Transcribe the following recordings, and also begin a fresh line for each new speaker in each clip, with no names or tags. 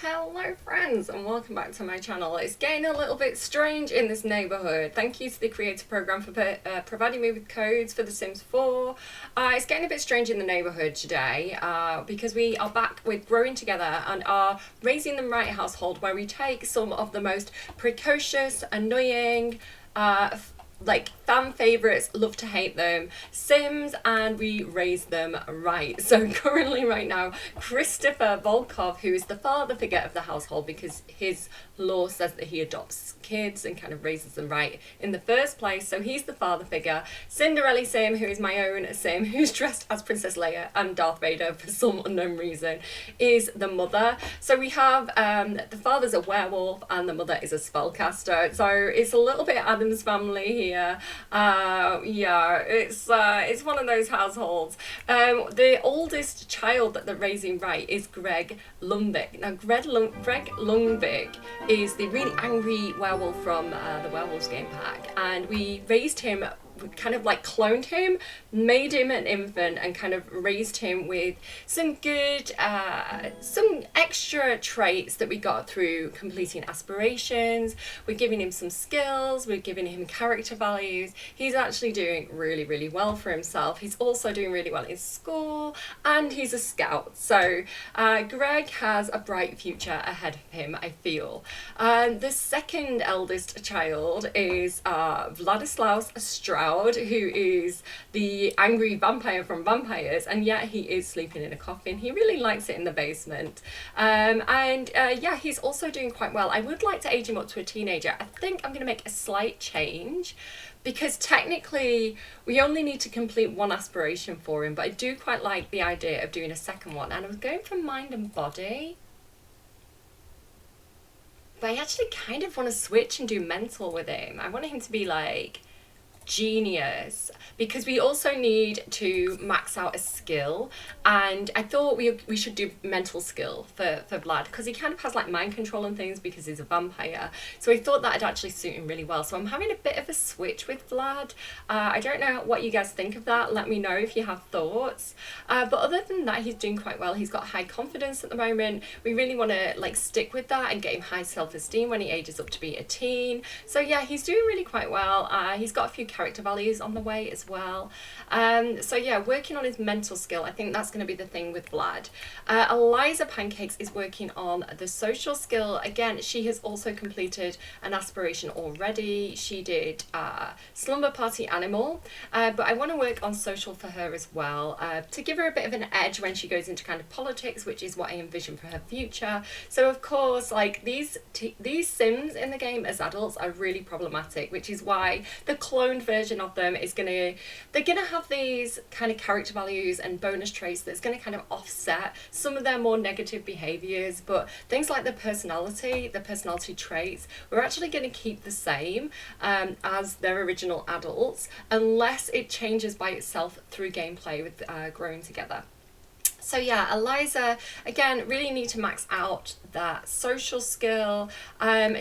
Hello friends and welcome back to my channel. It's getting a little bit strange in this neighbourhood. Thank you to the creator program for providing me with codes for The Sims 4. It's getting a bit strange in the neighbourhood today because we are back with Growing Together and our Raising Them Right household, where we take some of the most precocious, annoying, like fan favorites, love to hate them, Sims, and we raise them right. So currently right now, Christopher Volkov, who is the father figure of the household because his law says that he adopts kids and kind of raises them right in the first place, so he's the father figure. Cinderella Sim, who is my own Sim, who's dressed as Princess Leia and Darth Vader for some unknown reason, is the mother. So we have the father's a werewolf and the mother is a spellcaster, so it's a little bit Addams Family here. Yeah, it's one of those households. The oldest child that they're raising right is Greg Lundvik. Now Greg Lundvik is the really angry werewolf from the Werewolves game pack, and we raised him, kind of like cloned him, made him an infant, and kind of raised him with some good, some extra traits that we got through completing aspirations. We're giving him some skills, we're giving him character values. He's actually doing really, really well for himself. He's also doing really well in school, and he's a scout. So Greg has a bright future ahead of him, I feel. The second eldest child is Vladislaus Stroud, who is the angry vampire from Vampires, and yet he is sleeping in a coffin. He really likes it in the basement. Yeah, he's also doing quite well. I would like to age him up to a teenager. I think I'm going to make a slight change, because technically we only need to complete one aspiration for him, but I do quite like the idea of doing a second one, and I was going for mind and body. But I actually kind of want to switch and do mental with him. I want him to be like genius, because we also need to max out a skill, and I thought we should do mental skill for Vlad, because he kind of has like mind control and things because he's a vampire, so I thought that'd actually suit him really well. So I'm having a bit of a switch with Vlad. I don't know what you guys think of that. Let me know if you have thoughts, but other than that, he's doing quite well. He's got high confidence at the moment. We really want to like stick with that and get him high self-esteem when he ages up to be a teen. So yeah, he's doing really quite well. He's got a few character values on the way as well. So yeah, working on his mental skill, I think that's going to be the thing with Vlad. Eliza Pancakes is working on the social skill. Again, she has also completed an aspiration already. She did Slumber Party Animal, but I want to work on social for her as well, to give her a bit of an edge when she goes into kind of politics, which is what I envision for her future. So of course, like these Sims in the game as adults are really problematic, which is why the cloned version of them is they're gonna have these kind of character values and bonus traits that's gonna kind of offset some of their more negative behaviors, but things like the personality traits, we're actually going to keep the same as their original adults, unless it changes by itself through gameplay with Growing Together. So yeah, Eliza, again, really need to max out that social skill.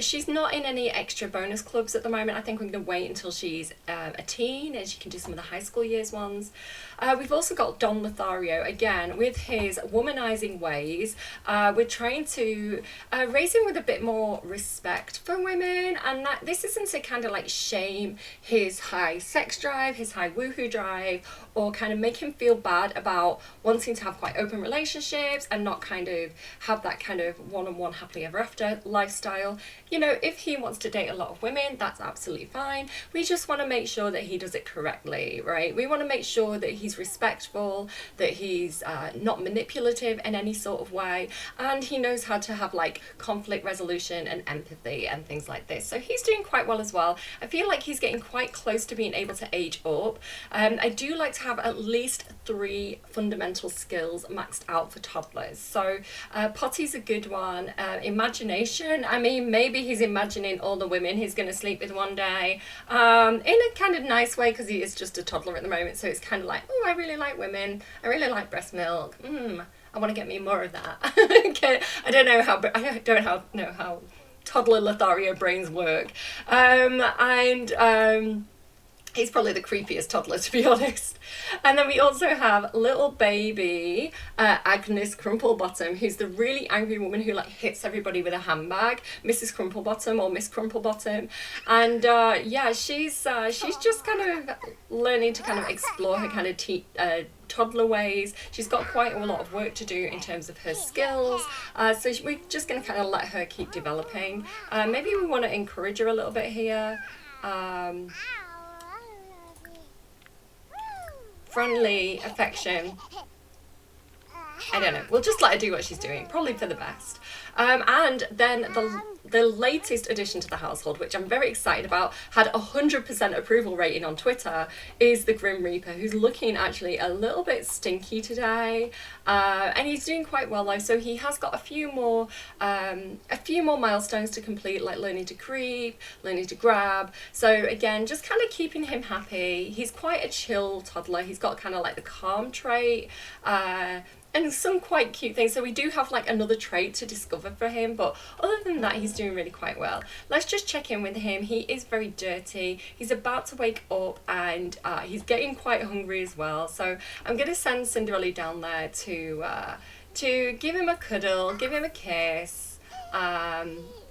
She's not in any extra bonus clubs at the moment. I think we're going to wait until she's a teen and she can do some of the high school years ones. We've also got Don Lothario, again, with his womanizing ways. We're trying to raise him with a bit more respect for women, and that this isn't to kind of like shame his high sex drive, his high woohoo drive, or kind of make him feel bad about wanting to have quite open relationships and not kind of have that kind of one-on-one happily ever after lifestyle. You know, if he wants to date a lot of women, that's absolutely fine. We just want to make sure that he does it correctly, right? We want to make sure that he's respectful, that he's not manipulative in any sort of way, and he knows how to have like conflict resolution and empathy and things like this. So he's doing quite well as well. I feel like he's getting quite close to being able to age up. I do like to have at least 3 fundamental skills maxed out for toddlers. So potty's a good one. Imagination, I mean, maybe he's imagining all the women he's going to sleep with one day, in a kind of nice way, because he is just a toddler at the moment, so it's kind of like, oh, I really like women, I really like breast milk, I want to get me more of that. Okay. I don't know how toddler Lothario brains work. He's probably the creepiest toddler, to be honest. And then we also have little baby Agnes Crumplebottom, who's the really angry woman who like hits everybody with a handbag, Mrs. Crumplebottom or Miss Crumplebottom. And yeah, she's just kind of learning to kind of explore her kind of toddler ways. She's got quite a lot of work to do in terms of her skills, so we're just going to kind of let her keep developing. Maybe we want to encourage her a little bit here. Friendly affection. I don't know. We'll just let her do what she's doing. Probably for the best. And then the latest addition to the household, which I'm very excited about, had 100% approval rating on Twitter, is the Grim Reaper, who's looking actually a little bit stinky today. And he's doing quite well though. So he has got a few more milestones to complete, like learning to creep, learning to grab. So again, just kind of keeping him happy. He's quite a chill toddler. He's got kind of like the calm trait. And some quite cute things. So we do have like another trait to discover for him, but other than that, he's doing really quite well. Let's just check in with him. He is very dirty. He's about to wake up, and he's getting quite hungry as well. So I'm gonna send Cinderella down there to give him a cuddle, give him a kiss,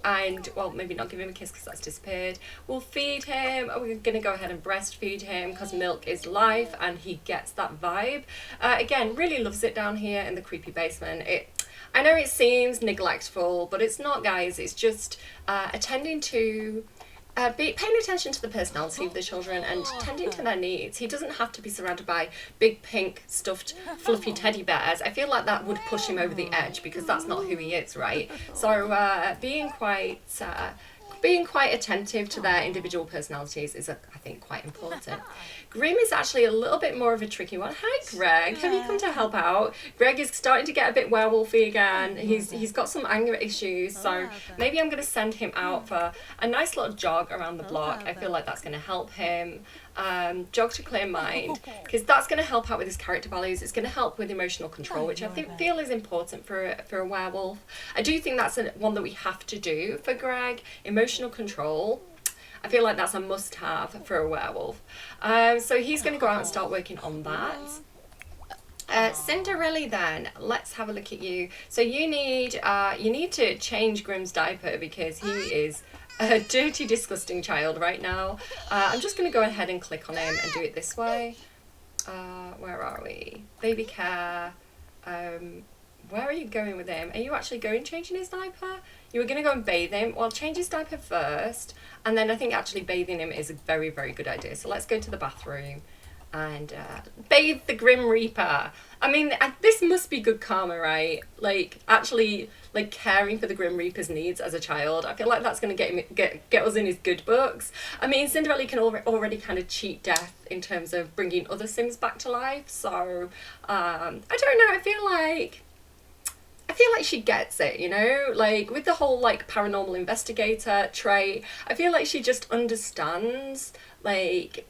and well, maybe not give him a kiss because that's disappeared. We'll feed him. We're gonna go ahead and breastfeed him because milk is life, and he gets that vibe. Again, really loves it down here in the creepy basement. I know it seems neglectful, but it's not, guys. It's just attending to paying attention to the personality of the children and tending to their needs. He doesn't have to be surrounded by big pink stuffed fluffy teddy bears. I feel like that would push him over the edge because that's not who he is, right? So being quite attentive to their individual personalities is, I think, quite important. Grim is actually a little bit more of a tricky one. Hi, Greg. Have you come to help out? Greg is starting to get a bit werewolfy again. He's got some anger issues, so maybe I'm going to send him out for a nice little jog around the block. I feel like that's going to help him. Jog to clear mind, because that's going to help out with his character values. It's going to help with emotional control, which I feel is important for a werewolf. I do think that's one that we have to do for Greg. Emotional control. I feel like that's a must-have for a werewolf. So he's going to go out and start working on that. Cinderella, then let's have a look at you. So you need to change Grim's diaper because he is a dirty, disgusting child right now. I'm just going to go ahead and click on him and do it this way. Where are we? Baby care. Where are you going with him? Are you actually going changing his diaper? You were going to go and bathe him. Well, change his diaper first, and then I think actually bathing him is a very, very good idea. So let's go to the bathroom and bathe the Grim Reaper. I mean, this must be good karma, right? Like, actually, like, caring for the Grim Reaper's needs as a child. I feel like that's going to get us in his good books. I mean, Cinderella can already kind of cheat death in terms of bringing other Sims back to life. So, I don't know. I feel like she gets it, you know? Like, with the whole, like, paranormal investigator trait, I feel like she just understands, like,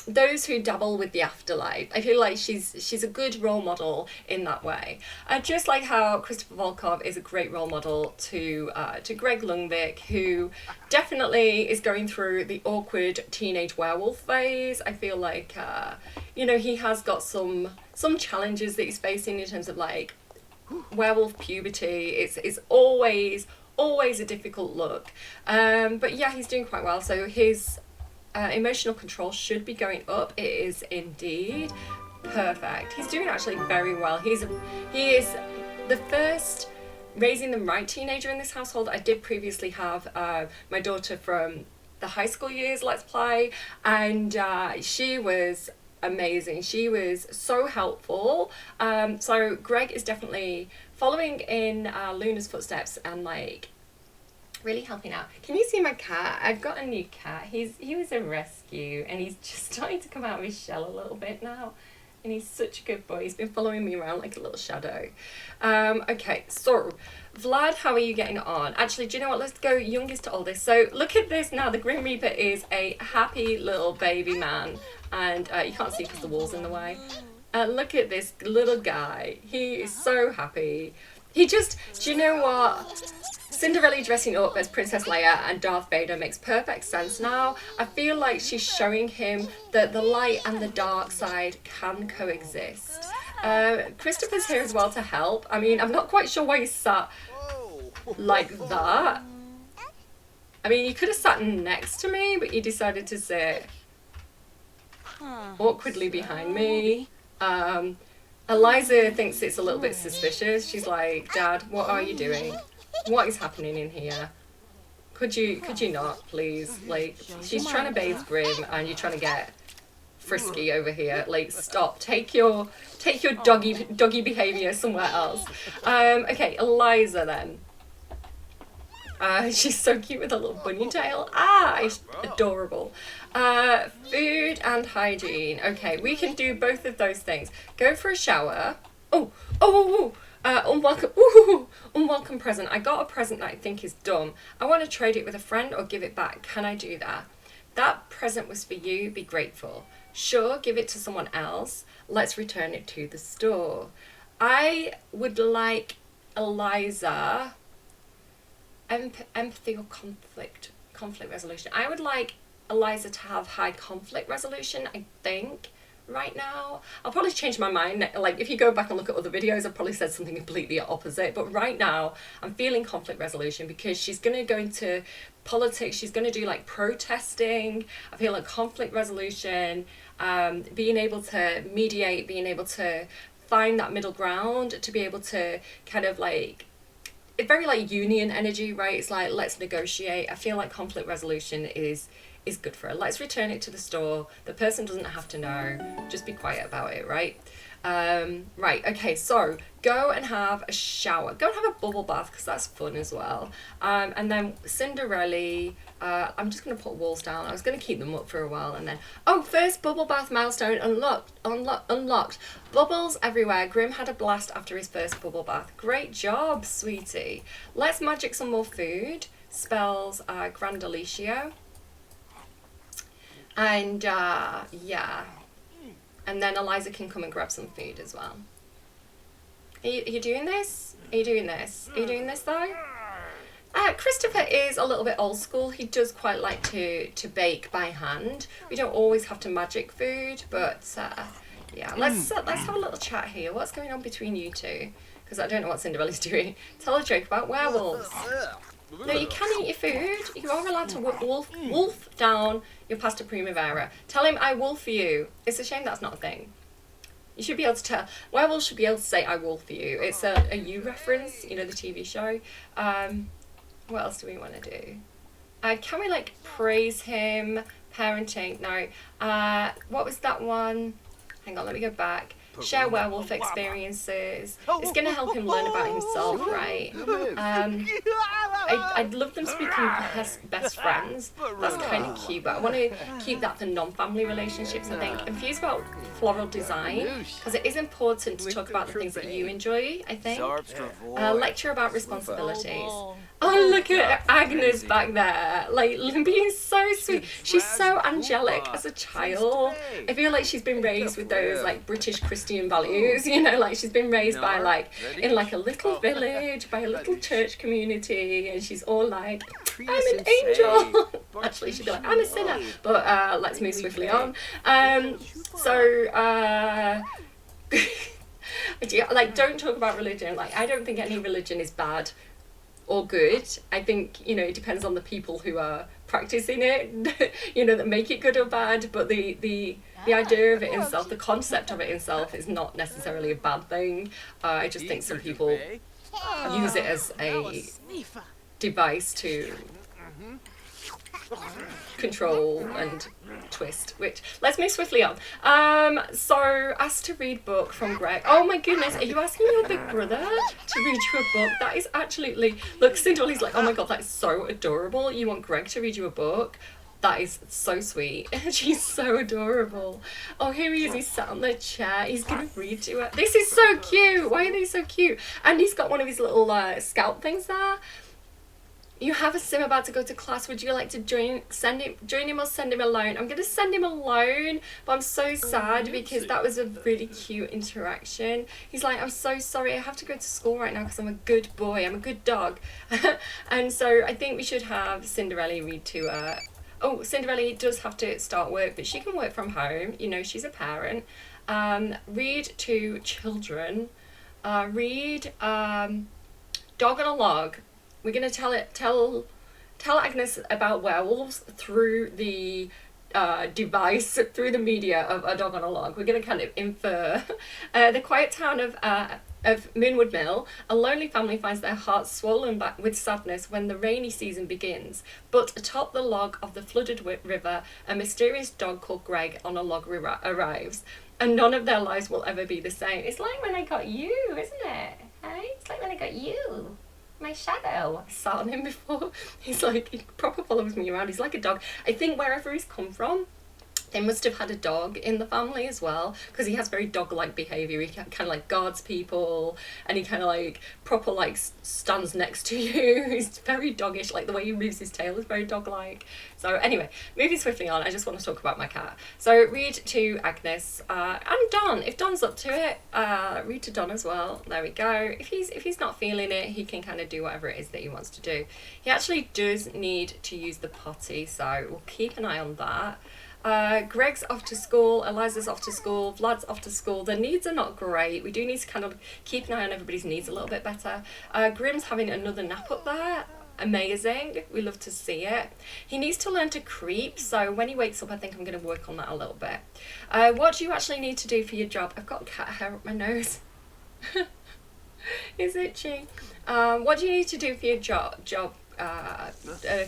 those who dabble with the afterlife. I feel like she's a good role model in that way. Just like how Christopher Volkov is a great role model to Greg Lundvik, who definitely is going through the awkward teenage werewolf phase. I feel like, you know, he has got some challenges that he's facing in terms of, like, werewolf puberty. It's always a difficult look. But yeah, he's doing quite well. So his emotional control should be going up. It is indeed. Perfect. He's doing actually very well. He is the first raising them right teenager in this household. I did previously have my daughter from the high school years Let's Play, and she was amazing. She was so helpful. So Greg is definitely following in Luna's footsteps and, like, really helping out. Can you see my cat? I've got a new cat. He was a rescue, and he's just starting to come out of his shell a little bit now. And he's such a good boy. He's been following me around like a little shadow. Okay, so Vlad, how are you getting on? Actually, do you know what? Let's go youngest to oldest. So look at this now. The Grim Reaper is a happy little baby man. And you can't see because the wall's in the way. Look at this little guy. He is so happy. He just, do you know what? Cinderella dressing up as Princess Leia and Darth Vader makes perfect sense now. I feel like she's showing him that the light and the dark side can coexist. Christopher's here as well to help. I mean, I'm not quite sure why he's sat like that. I mean, you could have sat next to me, but you decided to sit awkwardly behind me. Eliza thinks it's a little bit suspicious. She's like, Dad, what are you doing? What is happening in here? Could you not, please? Like, she's trying to bathe Grim and you're trying to get frisky over here. Like, stop. Take your doggy behaviour somewhere else. Okay, Eliza then. She's so cute with a little bunny tail. It's adorable. Food and hygiene. Okay, we can do both of those things. Go for a shower. Unwelcome present. I got a present that I think is dumb. I want to trade it with a friend or give it back. Can I do that? That present was for you. Be grateful. Sure, give it to someone else. Let's return it to the store. I would like Eliza... empathy or conflict resolution. I would like Eliza to have high conflict resolution, I think, right now. I'll probably change my mind. Like, if you go back and look at other videos, I've probably said something completely opposite. But right now, I'm feeling conflict resolution because she's going to go into politics. She's going to do, like, protesting. I feel like conflict resolution, being able to mediate, being able to find that middle ground, to be able to kind of, like, it's very like union energy, right? It's like, let's negotiate. I feel like conflict resolution is good for her. Let's return it to the store. The person doesn't have to know. Just be quiet about it, right? Right, okay, so go and have a shower. Go and have a bubble bath because that's fun as well. And then Cinderella, I'm just going to put walls down. I was going to keep them up for a while and then... Oh, first bubble bath milestone unlocked. Bubbles everywhere. Grim had a blast after his first bubble bath. Great job, sweetie. Let's magic some more food. Spells Grandalicio. And, yeah. And then Eliza can come and grab some food as well. Are you doing this? Are you doing this? Are you doing this though? Christopher is a little bit old school. He does quite like to bake by hand. We don't always have to magic food, but yeah. Let's have a little chat here. What's going on between you two? Because I don't know what Cinderella's doing. Tell a joke about werewolves. No, you can eat your food. You are allowed to wolf down your pasta primavera. Tell him I wolf for you. It's a shame that's not a thing. You should be able to tell. Werewolves should be able to say I wolf for you. It's a You reference, you know, the TV show. What else do we want to do? Can we like praise him? Parenting? No. What was that one? Hang on, let me go back. Share werewolf experiences. It's going to help him learn about himself, right? I'd love them to become best friends. That's kind of cute, but I want to keep that for non-family relationships, I think. I'm confused about floral design, because it is important to talk about the things that you enjoy, I think. Lecture about responsibilities. Oh, look at Agnes back there, like being so sweet. She's so angelic as a child. I feel like she's been raised with those like British Christian values, you know, like she's been raised by like in like a little village, by a little church community, and she's all like, I'm an angel. Actually, she'd be like, I'm a sinner. But let's move swiftly on. Like, don't talk about religion. Like, I don't think any religion is bad or good. I think, you know, it depends on the people who are practicing it, you know, that make it good or bad. But the idea of it in itself, the concept of it in itself is not necessarily a bad thing. I just think some people use it as a device to control and twist, which let's move swiftly on. So asked to read book from Greg. Oh my goodness, are you asking your big brother to read you a book? That is absolutely, look, Cinderella's like, oh my god, that is so adorable. You want Greg to read you a book? That is so sweet. She's so adorable. Oh, here he is. He's sat on the chair. He's going to read to her. This is so cute. Why are they so cute? And he's got one of his little scout things there. You have a sim about to go to class. Would you like to join him or send him alone? I'm gonna send him alone, but I'm so sad because that was a really cute interaction. He's like, I'm so sorry, I have to go to school right now because I'm a good boy, I'm a good dog. And so I think we should have Cinderella read to oh, Cinderella does have to start work, but she can work from home. You know, she's a parent. Read to children. Read Dog on a Log. We're gonna tell Agnes about werewolves through the device, through the media of A Dog on a Log. We're gonna kind of infer the quiet town of Moonwood Mill. A lonely family finds their hearts swollen back with sadness when the rainy season begins. But atop the log of the flooded river, a mysterious dog called Greg on a log arrives, and none of their lives will ever be the same. It's like when I got you, isn't it? Hey, it's like when I got you. My shadow. I sat on him before. He's like, he proper follows me around. He's like a dog. I think wherever he's come from, they must have had a dog in the family as well, because he has very dog-like behaviour. He kind of like guards people, and he kind of like proper like stands next to you. He's very doggish, like the way he moves his tail is very dog-like. So anyway, moving swiftly on, I just want to talk about my cat. So read to Agnes and Don. If Don's up to it, read to Don as well. There we go. If he's not feeling it, he can kind of do whatever it is that he wants to do. He actually does need to use the potty, so we'll keep an eye on that. Greg's off to school, Eliza's off to school, Vlad's off to school. Their needs are not great. We do need to kind of keep an eye on everybody's needs a little bit better. Grim's having another nap up there. Amazing. We love to see it. He needs to learn to creep, so when he wakes up I think I'm going to work on that a little bit. What do you actually need to do for your job? I've got cat hair up my nose. It's itchy. What do you need to do for your job,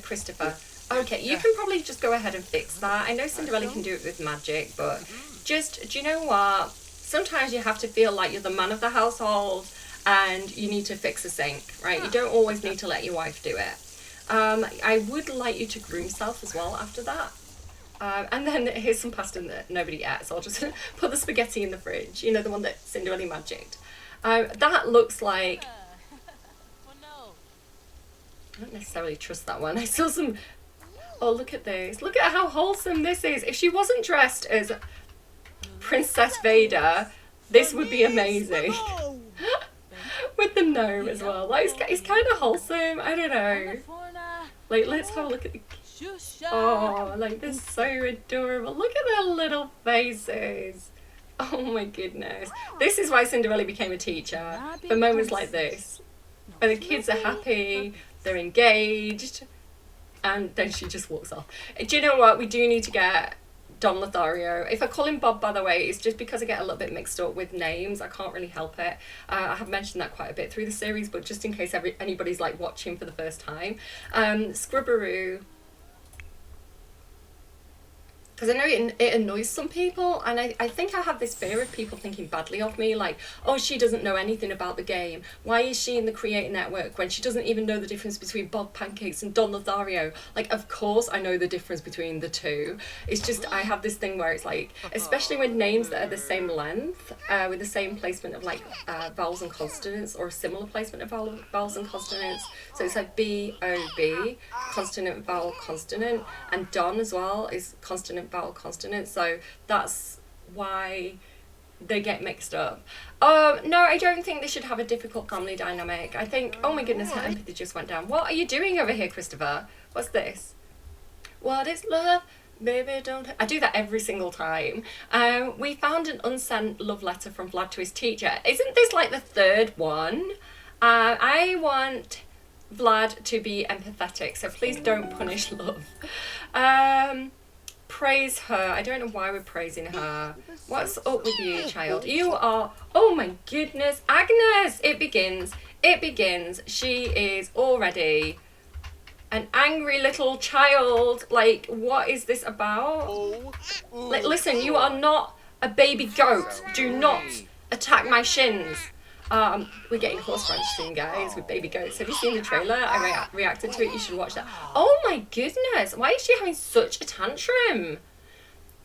Christopher? Okay, you can probably just go ahead and fix that. I know Cinderella can do it with magic, but just, do you know what? Sometimes you have to feel like you're the man of the household and you need to fix a sink, right? You don't always need to let your wife do it. I would like you to groom yourself as well after that. And then here's some pasta that nobody ate, so I'll just put the spaghetti in the fridge. You know, the one that Cinderella magicked. That looks like... I don't necessarily trust that one. I saw some... Oh, look at this. Look at how wholesome this is. If she wasn't dressed as Princess Vader, this would be amazing. With the gnome as well. Like, it's kind of wholesome. I don't know. Like, let's have a look at the... Oh, like, they're so adorable. Look at their little faces. Oh my goodness. This is why Cinderella became a teacher. For moments like this. Where the kids are happy, they're engaged, and then she just walks off. Do you know what? We do need to get Don Lothario. If I call him Bob, by the way, it's just because I get a little bit mixed up with names. I can't really help it. I have mentioned that quite a bit through the series, but just in case anybody's like watching for the first time. Scrubberoo. Because I know it annoys some people, and I think I have this fear of people thinking badly of me, like, oh, she doesn't know anything about the game. Why is she in the Creator Network when she doesn't even know the difference between Bob Pancakes and Don Lothario? Like, of course I know the difference between the two. It's just, I have this thing where it's like, especially with names that are the same length, with the same placement of like vowels and consonants, or a similar placement of vowels and consonants. So it's like B-O-B, consonant, vowel, consonant, and Don as well is consonant, vowel, consonant, so that's why they get mixed up. No, I don't think they should have a difficult family dynamic. I think, oh my goodness, her empathy just went down. What are you doing over here, Christopher? What's this? What is love? Baby, don't... I do that every single time. We found an unsent love letter from Vlad to his teacher. Isn't this like the third one? I want Vlad to be empathetic, so please don't punish love. Praise her. I don't know why we're praising her. What's up with you, child? You are... Oh my goodness. Agnes! It begins. It begins. She is already an angry little child. Like, what is this about? Like, listen, you are not a baby goat. Do not attack my shins. We're getting horse ranch soon, guys, with baby goats. Have you seen the trailer? I reacted to it. You should watch that. Oh my goodness. Why is she having such a tantrum?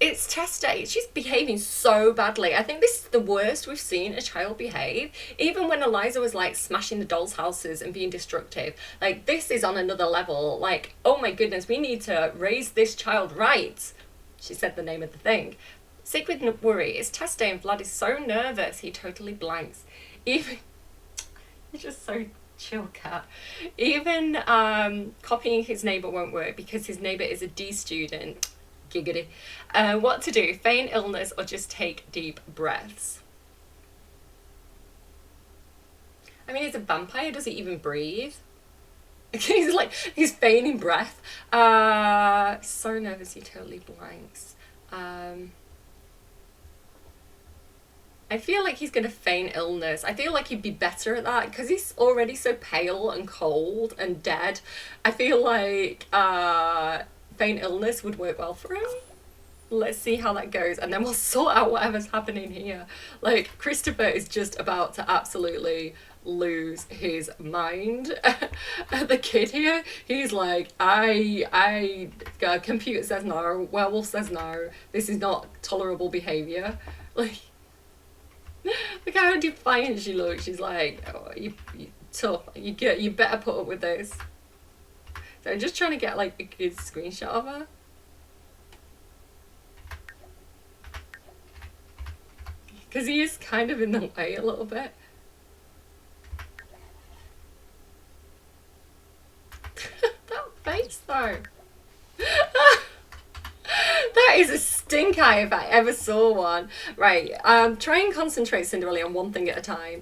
It's test day. She's behaving so badly. I think this is the worst we've seen a child behave. Even when Eliza was like smashing the dolls' houses and being destructive. Like, this is on another level. Like, oh my goodness, we need to raise this child right. She said the name of the thing. Sick with worry. It's test day and Vlad is so nervous he totally blanks. Even... He's just so chill cat. Even copying his neighbour won't work because his neighbour is a D student. Giggity. What to do? Feign illness or just take deep breaths? I mean, he's a vampire. Does he even breathe? he's feigning breath. So nervous he totally blanks. I feel like he's gonna feign illness. I feel like he'd be better at that because he's already so pale and cold and dead. I feel like feign illness would work well for him. Let's see how that goes and then we'll sort out whatever's happening here. Like, Christopher is just about to absolutely lose his mind. The kid here, he's like, computer says no, werewolf says no, this is not tolerable behaviour. Like, look how defiant she looks. She's like, oh, you tough. You better put up with this. So I'm just trying to get like a good screenshot of her. Because he is kind of in the way a little bit. That face though. That is a stink eye if I ever saw one. Right, try and concentrate, Cinderella, on one thing at a time.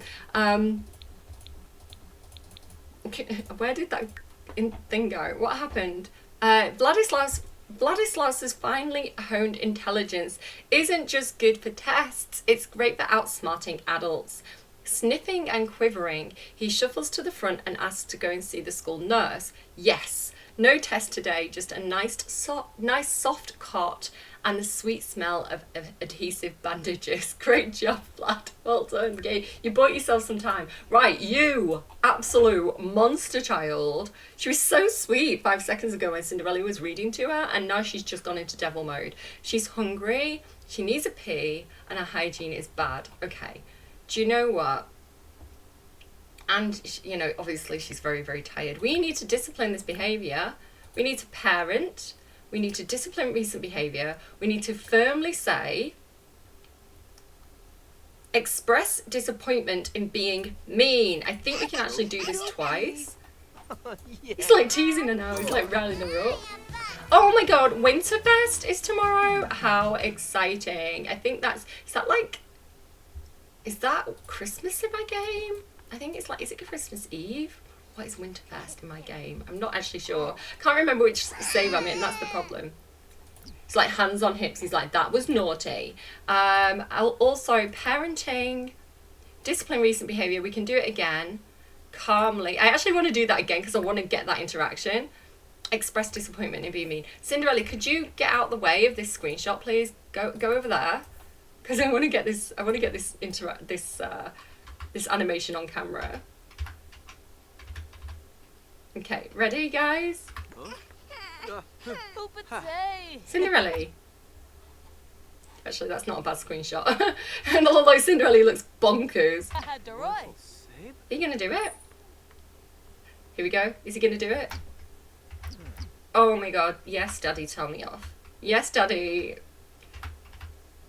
Where did that thing go? What happened? Vladislaus's finely honed intelligence isn't just good for tests, it's great for outsmarting adults. Sniffing and quivering, he shuffles to the front and asks to go and see the school nurse. Yes. No test today, just a nice soft cot and the sweet smell of adhesive bandages. Great job, Vlad. Well done, Gay. You bought yourself some time. Right, you absolute monster child. She was so sweet 5 seconds ago when Cinderella was reading to her, and now she's just gone into devil mode. She's hungry, she needs a pee, and her hygiene is bad. Okay, do you know what? And, you know, obviously she's very, very tired. We need to discipline this behaviour. We need to parent. We need to discipline recent behaviour. We need to firmly say, express disappointment in being mean. I think we can actually do this twice. He's like teasing her now. He's like rallying her up. Oh my god, Winterfest is tomorrow. How exciting. I think is that Christmas in my game? I think it's like, is it Christmas Eve? What is Winterfest in my game? I'm not actually sure. Can't remember which save I'm in, that's the problem. It's like hands on hips, he's like, that was naughty. I'll also, parenting, discipline recent behaviour, we can do it again, calmly. I actually want to do that again because I want to get that interaction. Express disappointment in being mean. Cinderella, could you get out the way of this screenshot, please? Go over there. Because I want to get this, this animation on camera. Okay, ready guys? Cinderella. Actually, that's not a bad screenshot. And although Cinderella looks bonkers. Are you gonna do it? Here we go. Is he gonna do it? Oh my god. Yes, Daddy, tell me off. Yes, Daddy.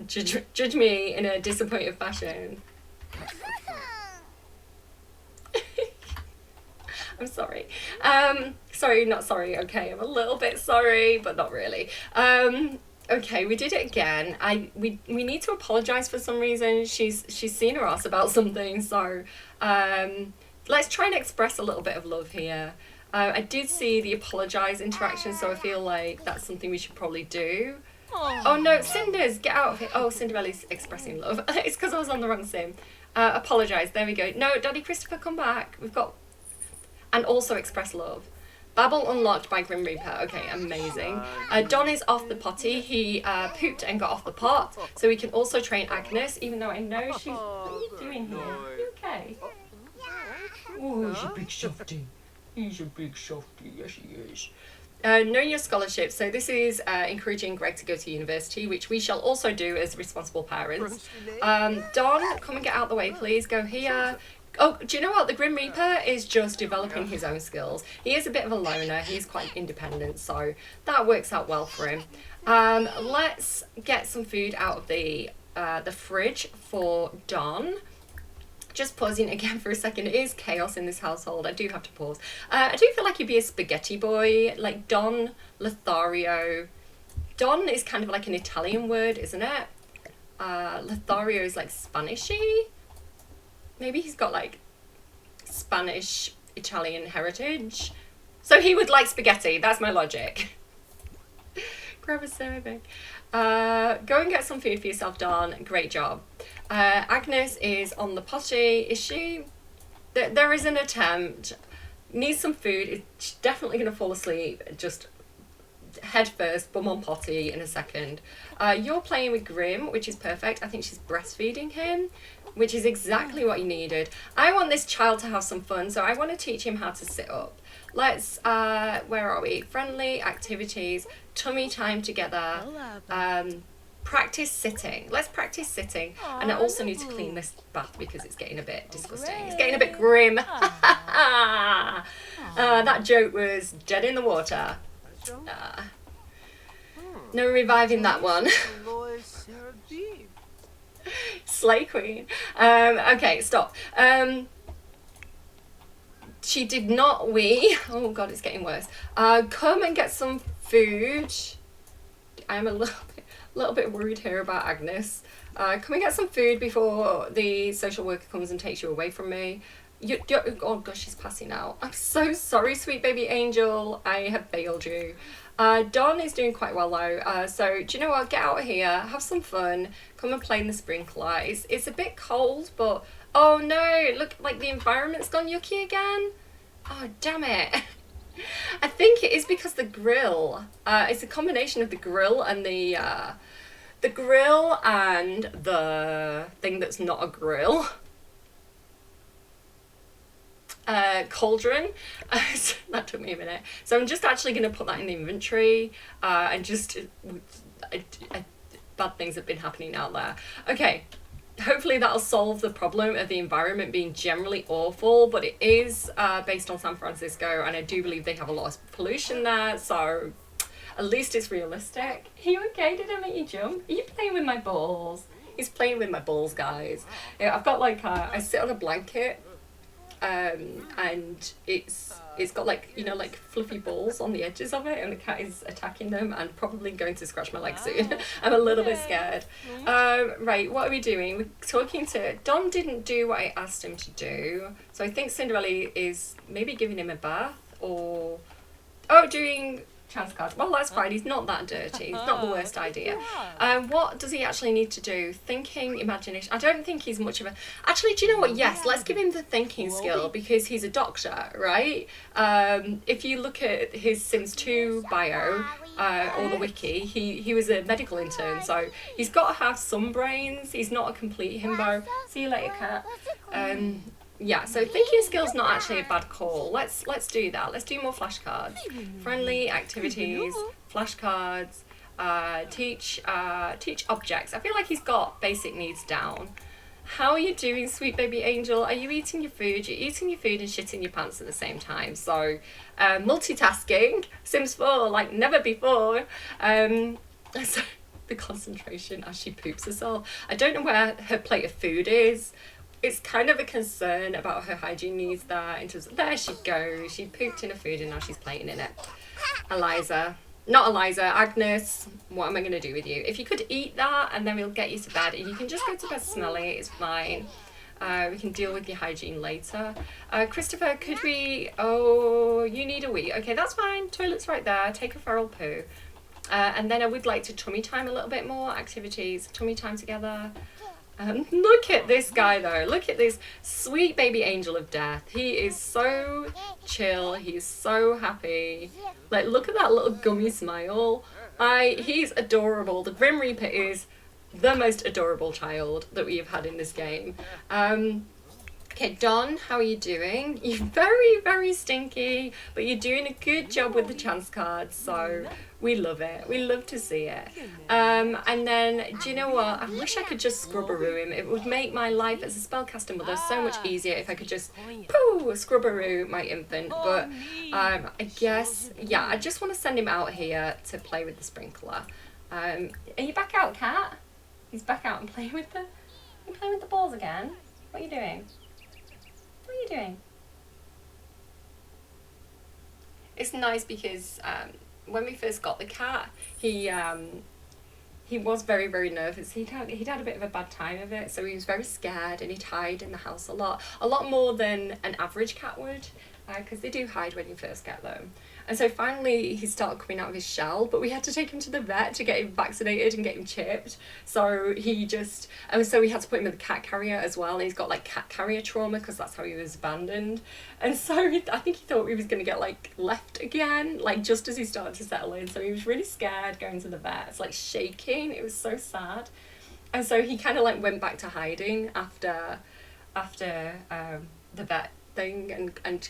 Judge me in a disappointed fashion. I'm sorry. Sorry, not sorry. Okay, I'm a little bit sorry, but not really. Okay, we did it again. We need to apologise for some reason. She's seen her ass about something, so let's try and express a little bit of love here. I did see the apologise interaction, so I feel like that's something we should probably do. Oh no, Cinders, get out of here. Oh, Cinderella's expressing love. It's because I was on the wrong sim. Apologise, there we go. No, Daddy Christopher, come back. We've got... And also express love. Babble unlocked by Grim Reaper. Okay, amazing. Don is off the potty. He pooped and got off the pot. So we can also train Agnes, even though I know she's... What are you doing here? Are you okay? Oh, he's a big softie. He's a big softie. Yes, he is. Knowing your scholarship. So this is encouraging Greg to go to university, which we shall also do as responsible parents. Don, come and get out the way, please. Go here. Oh, do you know what? The Grim Reaper is just developing his own skills. He is a bit of a loner. He's quite independent, so that works out well for him. Let's get some food out of the fridge for Don. Just pausing again for a second. It is chaos in this household. I do have to pause. I do feel like he'd be a spaghetti boy, like Don Lothario. Don is kind of like an Italian word, isn't it? Lothario is like Spanishy. Maybe he's got like Spanish Italian heritage. So he would like spaghetti. That's my logic. Grab a serving. Go and get some food for yourself, Don. Great job. Agnes is on the potty. Is she? There is an attempt. Needs some food. She's definitely going to fall asleep. Just head first, bum on potty in a second. You're playing with Grim, which is perfect. I think she's breastfeeding him, which is exactly what he needed. I want this child to have some fun, so I want to teach him how to sit up. Let's, where are we? Friendly activities, tummy time together, practice sitting. Let's practice sitting. And I also need to clean this bath because it's getting a bit disgusting. It's getting a bit grim. That joke was dead in the water. No reviving that one. Slay Queen. Okay, stop. She did not wee. Oh god, it's getting worse. Come and get some food. I'm a little bit worried here about Agnes. Come and get some food before the social worker comes and takes you away from me. Oh gosh, she's passing out. I'm so sorry, sweet baby angel. I have failed you. Don is doing quite well though. So do you know what? Get out of here. Have some fun. Come and play in the sprinkler. It's a bit cold, but oh no! Look, like the environment's gone yucky again. Oh damn it! I think it is because the grill. It's a combination of the grill and the thing that's not a grill. Cauldron. That took me a minute. So I'm just actually going to put that in the inventory and just bad things have been happening out there. Okay, hopefully that'll solve the problem of the environment being generally awful, but it is based on San Francisco and I do believe they have a lot of pollution there, so at least it's realistic. Are you okay? Did I make you jump? Are you playing with my balls? He's playing with my balls, guys. Yeah, I've got like I sit on a blanket and it's got like, you know, like fluffy balls on the edges of it and the cat is attacking them and probably going to scratch my leg soon. I'm a little bit scared. Right, what are we doing? We're talking to Don. Didn't do what I asked him to do, so I think Cinderella is maybe giving him a bath or doing chance cards. Well, that's fine. He's not that dirty. It's not the worst idea. What does he actually need to do? Thinking, imagination. I don't think he's much of a... Actually, do you know what? Yes, let's give him the thinking skill because he's a doctor, right? If you look at his Sims 2 bio or the wiki, he was a medical intern, so he's got to have some brains. He's not a complete himbo. See you later, cat. Yeah, so thinking skills not actually a bad call. Let's do that. Let's do more flashcards. Friendly activities, flashcards, teach objects. I feel like he's got basic needs down. How are you doing, sweet baby angel? Are you eating your food? You're eating your food and shitting your pants at the same time. So multitasking, Sims 4 like never before. So the concentration as she poops herself. I don't know where her plate of food is. It's kind of a concern about her hygiene needs there in terms of, there she goes, she pooped in her food and now she's playing in it. Agnes, what am I going to do with you? If you could eat that and then we'll get you to bed, and you can just go to bed smelly, it's fine. We can deal with your hygiene later. Christopher, could we, you need a wee. Okay, that's fine, toilet's right there, take a feral poo. And then I would like to tummy time a little bit more, activities, tummy time together. Look at this guy though, look at this sweet baby angel of death. He is so chill, he's so happy. Like, look at that little gummy smile. He's adorable. The Grim Reaper is the most adorable child that we have had in this game. Okay, Don, how are you doing? You're very, very stinky, but you're doing a good job with the chance cards, so we love it. We love to see it. And then, do you know what? I wish I could just scrubberoo him. It would make my life as a spellcaster mother so much easier if I could just, poo, scrubberoo my infant. But I guess, yeah, I just want to send him out here to play with the sprinkler. Are you back out, Cat? He's back out and playing with the balls again. What are you doing? What are you doing? It's nice because when we first got the cat, he was very, very nervous. He'd had a bit of a bad time of it, so he was very scared and he'd hide in the house a lot more than an average cat would, because they do hide when you first get them. And so finally he started coming out of his shell, but we had to take him to the vet to get him vaccinated and get him chipped. So so we had to put him in the cat carrier as well, and he's got like cat carrier trauma because that's how he was abandoned. And so I think he thought he was going to get like left again, like just as he started to settle in. So he was really scared going to the vet. It's like shaking. It was so sad. And so he kind of like went back to hiding after the vet thing, and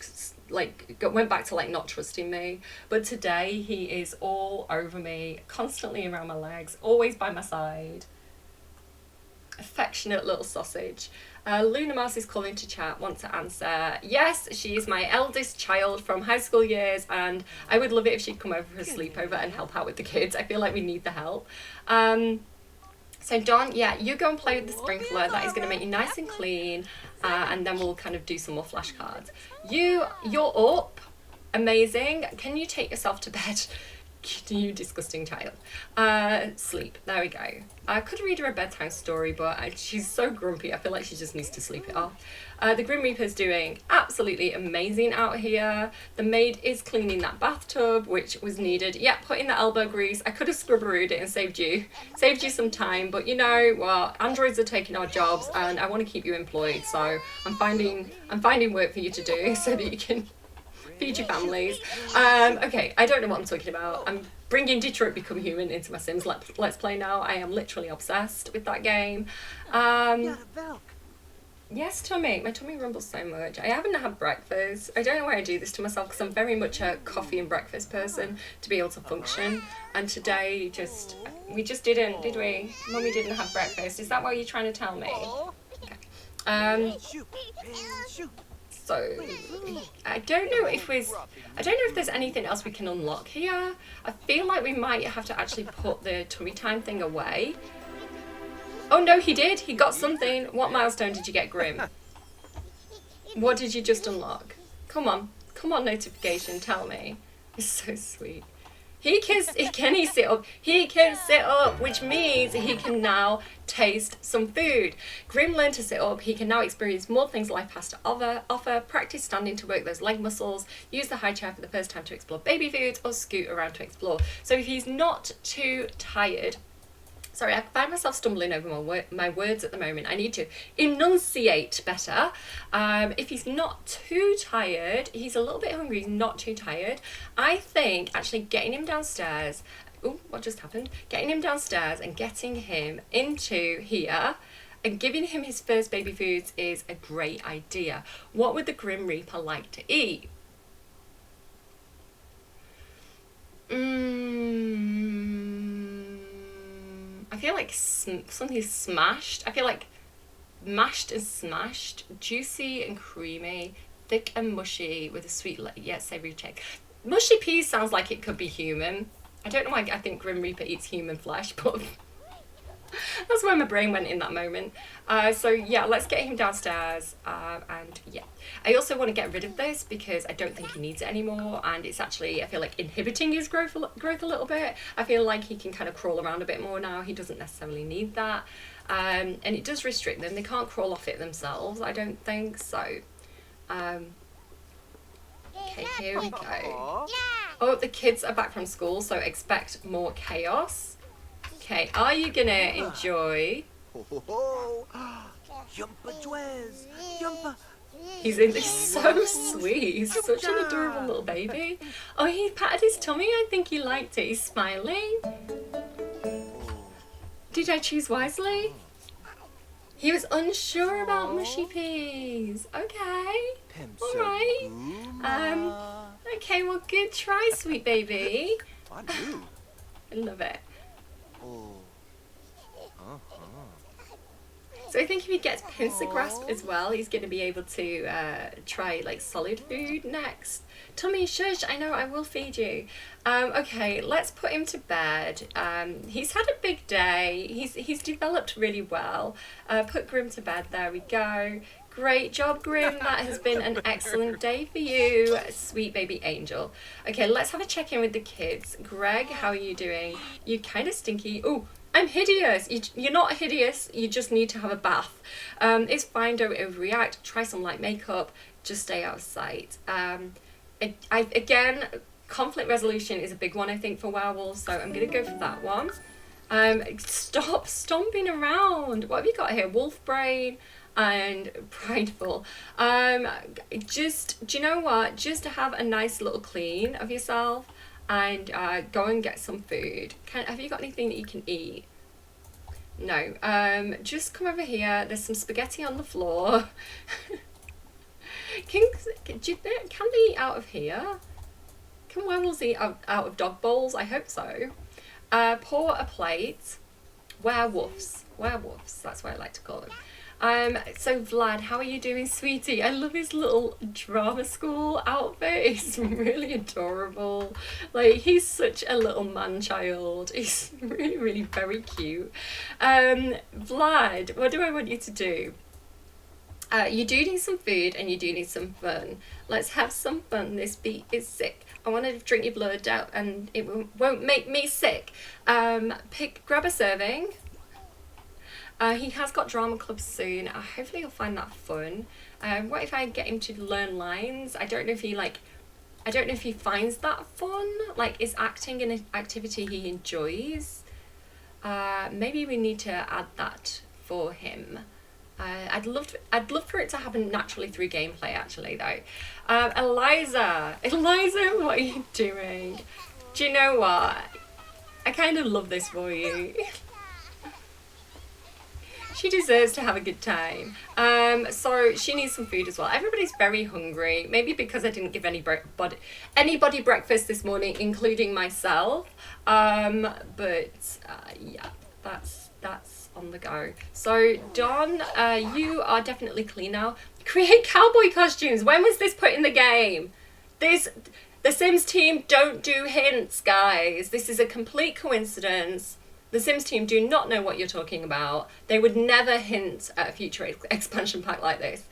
like went back to like not trusting me. But today he is all over me, constantly around my legs, always by my side. Affectionate little sausage. Luna Mouse is calling to chat, want to answer. Yes, she is my eldest child from high school years, and I would love it if she'd come over for a sleepover and help out with the kids. I feel like we need the help. So Don, yeah, you go and play with the sprinkler. That is going to make you nice and clean, and then we'll kind of do some more flashcards. You're up. Amazing. Can you take yourself to bed? You disgusting child. Sleep. There we go. I could read her a bedtime story, but she's so grumpy. I feel like she just needs to sleep it off. The Grim Reaper's doing absolutely amazing out here. The maid is cleaning that bathtub, which was needed. Yeah, put in the elbow grease. I could have scrubberooed it and saved you some time, but you know what? Androids are taking our jobs, and I want to keep you employed. So I'm finding work for you to do so that you can feed your families. Okay, I don't know what I'm talking about. I'm bringing Detroit Become Human into my Sims Let's Play now. I am literally obsessed with that game. Yes, tummy. My tummy rumbles so much. I haven't had breakfast. I don't know why I do this to myself, because I'm very much a coffee and breakfast person to be able to function. And today, we just didn't, did we? Mummy didn't have breakfast. Is that what you're trying to tell me? Okay. So I don't know if there's anything else we can unlock here. I feel like we might have to actually put the tummy time thing away. Oh no, he did. He got something. What milestone did you get, Grim? What did you just unlock? Come on, notification, tell me. It's so sweet. Can he sit up? He can sit up, which means he can now taste some food. Grim learned to sit up. He can now experience more things life has to offer, practice standing to work those leg muscles, use the high chair for the first time to explore baby foods, or scoot around to explore. So if he's not too tired, sorry, I find myself stumbling over my words at the moment. I need to enunciate better. If he's not too tired, he's a little bit hungry, he's not too tired, I think actually getting him downstairs, oh, what just happened? Getting him downstairs and getting him into here and giving him his first baby foods is a great idea. What would the Grim Reaper like to eat? I feel like something smashed. I feel like mashed and smashed, juicy and creamy, thick and mushy with a sweet, savoury check. Mushy peas sounds like it could be human. I don't know why I think Grim Reaper eats human flesh, but that's where my brain went in that moment. So yeah, let's get him downstairs, and yeah. I also want to get rid of this because I don't think he needs it anymore, and it's actually, I feel like, inhibiting his growth a little bit. I feel like he can kind of crawl around a bit more now. He doesn't necessarily need that, and it does restrict them. They can't crawl off it themselves, I don't think, so okay, here we go. Oh, the kids are back from school, so expect more chaos. Okay, are you gonna enjoy? He's so sweet. He's such an adorable little baby. Oh, he patted his tummy. I think he liked it. He's smiling. Did I choose wisely? He was unsure about mushy peas. Okay. All right. Okay, well, good try, sweet baby. I love it. So I think if he gets pincer grasp as well, he's going to be able to try like solid food next. Tummy, shush, I know, I will feed you. Okay, let's put him to bed. He's had a big day. He's developed really well. Put Grim to bed, there we go. Great job, Grim. That has been an excellent day for you, sweet baby angel. Okay, let's have a check-in with the kids. Greg, how are you doing? You're kind of stinky. Oh, I'm hideous. You're not hideous. You just need to have a bath. It's fine. Don't overreact. Try some light makeup. Just stay out of sight. Again, conflict resolution is a big one, I think, for werewolves. So I'm going to go for that one. Stop stomping around. What have you got here? Wolf brain and prideful. Do you know what? Just to have a nice little clean of yourself. And go and get some food. Have you got anything that you can eat? No. Just come over here. There's some spaghetti on the floor. Can they eat out of here? Can werewolves eat out of dog bowls? I hope so. Pour a plate. Werewolves. Werewolves. That's what I like to call them. So Vlad, how are you doing, sweetie? I love his little drama school outfit. It's really adorable. Like, he's such a little man child. He's really, really very cute. Vlad, what do I want you to do? You do need some food and you do need some fun. Let's have some fun. This beat is sick. I want to drink your blood out and it won't make me sick. Grab a serving. He has got drama club soon. Hopefully he'll find that fun. What if I get him to learn lines? I don't know if he finds that fun. Like, is acting an activity he enjoys? Maybe we need to add that for him. I'd love for it to happen naturally through gameplay, actually, though. Eliza, what are you doing? Do you know what? I kind of love this for you. She deserves to have a good time. So she needs some food as well. Everybody's very hungry. Maybe because I didn't give anybody breakfast this morning, including myself. Yeah, that's on the go. So Don, you are definitely clean now. Create cowboy costumes. When was this put in the game? The Sims team don't do hints, guys. This is a complete coincidence. The Sims team do not know what you're talking about. They would never hint at a future expansion pack like this.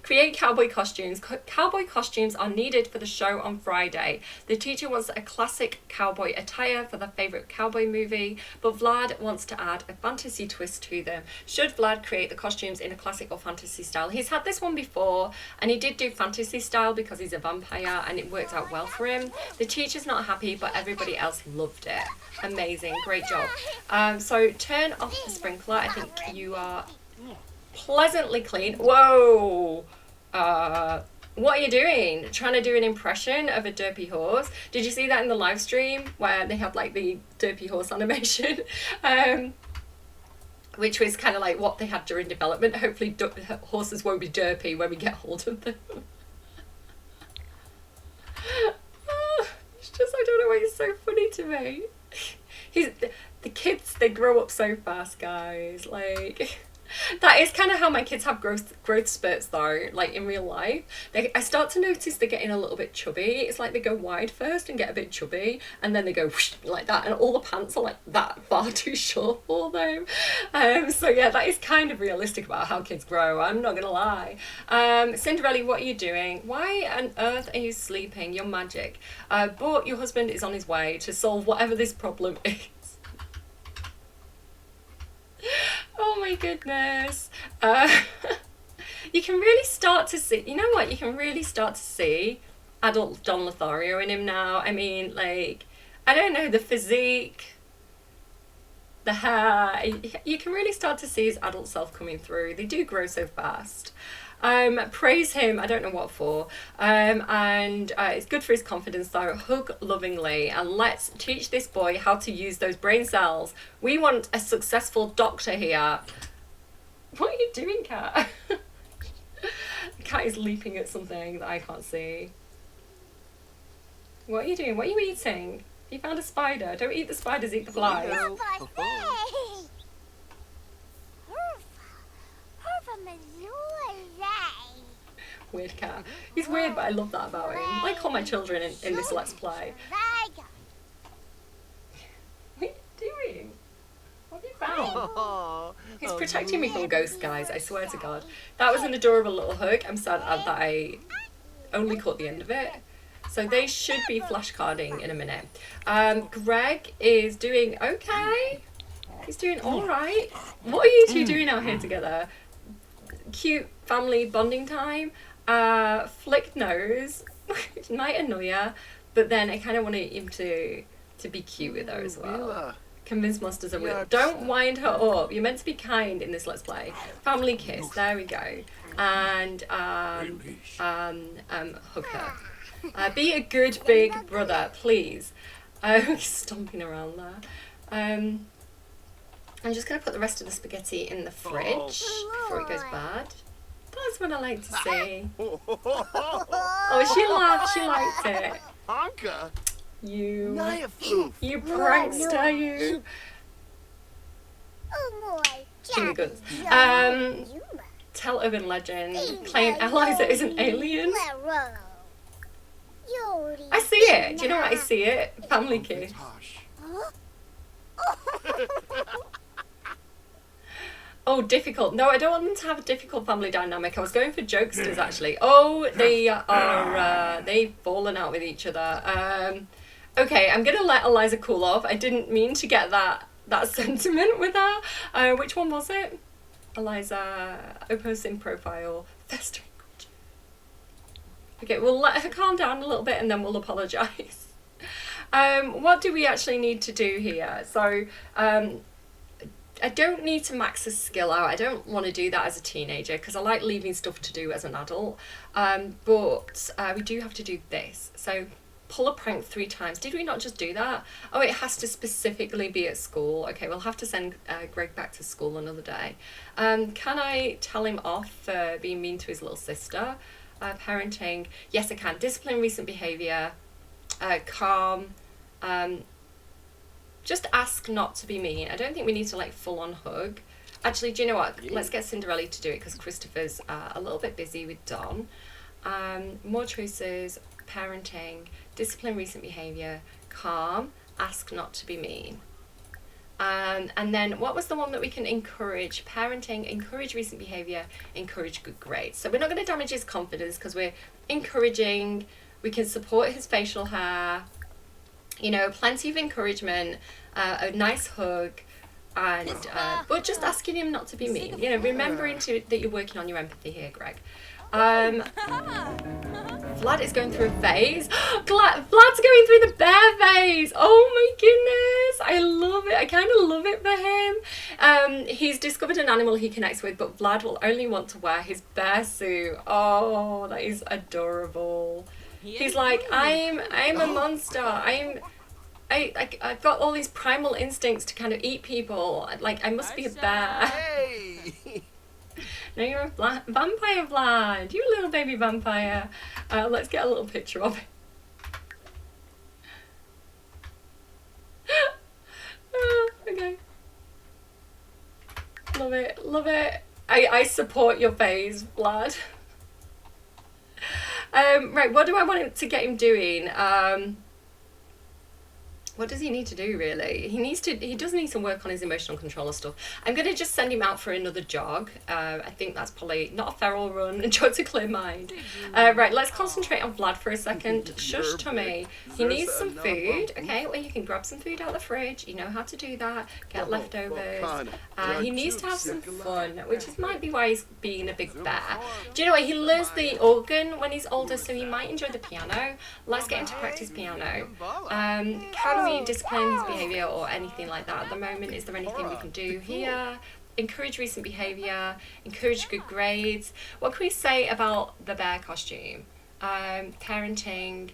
Create cowboy costumes. Cowboy costumes are needed for the show on Friday. The teacher wants a classic cowboy attire for their favourite cowboy movie, but Vlad wants to add a fantasy twist to them. Should Vlad create the costumes in a classic or fantasy style? He's had this one before, and he did do fantasy style because he's a vampire, and it worked out well for him. The teacher's not happy, but everybody else loved it. Amazing, great job. So turn off the sprinkler. I think you are pleasantly clean. Whoa! What are you doing? Trying to do an impression of a derpy horse? Did you see that in the live stream where they had like the derpy horse animation? Which was kind of like what they had during development. Hopefully horses won't be derpy when we get hold of them. It's just, I don't know why it's so funny to me. The kids, they grow up so fast, guys. Like, that is kind of how my kids have growth spurts though, like in real life. I start to notice they're getting a little bit chubby. It's like they go wide first and get a bit chubby, and then they go whoosh, like that, and all the pants are like that far too short for them. So yeah, that is kind of realistic about how kids grow, I'm not gonna lie. Cinderella, what are you doing? Why on earth are you sleeping? You're magic. But your husband is on his way to solve whatever this problem is. Oh my goodness. You can really start to see, you know what, you can really start to see adult Don Lothario in him now. I mean, like, I don't know, the physique, the hair, you can really start to see his adult self coming through. They do grow so fast. Praise him, I don't know what for, and it's good for his confidence though. Hug lovingly, and let's teach this boy how to use those brain cells. We want a successful doctor here. What are you doing, cat? The cat is leaping at something that I can't see. What are you doing? What are you eating? You found a spider. Don't eat the spiders, eat the flies. Weird cat. He's weird, but I love that about him. Like all my children in this Let's Play. What are you doing? What have you found? He's protecting me from ghosts, guys. I swear to God. That was an adorable little hug. I'm sad that I only caught the end of it. So they should be flashcarding in a minute. Greg is doing okay. He's doing all right. What are you two doing out here together? Cute family bonding time. Flicked nose, which might annoy her, but then I kind of want him to be cute with her as well. Convince monsters are weird. Don't wind her up. You're meant to be kind in this Let's Play. Family kiss. There we go. And hug her. Be a good big brother, please. He's stomping around there. I'm just gonna put the rest of the spaghetti in the fridge before it goes bad. That's what I like to see. Oh, she laughed. She liked it. You prankster, you. Finger guns. Tell urban legend. Claim Eliza is an alien. I see it. Do you know what I see it? Family kiss. Oh, difficult. No, I don't want them to have a difficult family dynamic. I was going for jokesters, actually. Oh, they are, they've fallen out with each other. Okay, I'm going to let Eliza cool off. I didn't mean to get that sentiment with her. Which one was it? Eliza, opposing profile, festering. Okay, we'll let her calm down a little bit and then we'll apologise. What do we actually need to do here? So, I don't need to max his skill out. I don't want to do that as a teenager because I like leaving stuff to do as an adult. But we do have to do this. So pull a prank 3 times. Did we not just do that? Oh, it has to specifically be at school. Okay, we'll have to send Greg back to school another day. Can I tell him off for being mean to his little sister? Parenting. Yes, I can. Discipline recent behaviour. Calm. Just ask not to be mean. I don't think we need to like full on hug. Actually, do you know what? Let's get Cinderella to do it because Christopher's a little bit busy with Don. More choices, parenting, discipline recent behaviour, calm, ask not to be mean. And then what was the one that we can encourage? Parenting, encourage recent behaviour, encourage good grades. So we're not going to damage his confidence because we're encouraging, we can support his facial hair, you know, plenty of encouragement, a nice hug, and but just asking him not to be mean. You know, remembering that you're working on your empathy here, Greg. Vlad is going through a phase. Vlad's going through the bear phase. Oh my goodness, I love it. I kind of love it for him. He's discovered an animal he connects with, but Vlad will only want to wear his bear suit. Oh, that is adorable. He's like, I'm a monster. I've got all these primal instincts to kind of eat people. Like, I must be a bear. No, you're a vampire, Vlad. You little baby vampire. Let's get a little picture of it. Okay. Love it, love it. I support your phase, Vlad. Right, what do I want to get him doing? What does he need to do, really? He does need to work on his emotional control and stuff. I'm going to just send him out for another jog. I think that's probably not a feral run, a jog to clear mind. Right, let's concentrate on Vlad for a second. Shush, tummy. He needs some food, okay? Well, you can grab some food out of the fridge. You know how to do that. Get leftovers. He needs to have some fun, which might be why he's being a big bear. Do you know what? He learns the organ when he's older, so he might enjoy the piano. Let's get him to practice piano. Can we discipline his behaviour or anything like that at the moment? Is there anything we can do here? Encourage recent behaviour, encourage good grades. What can we say about the bear costume? Parenting,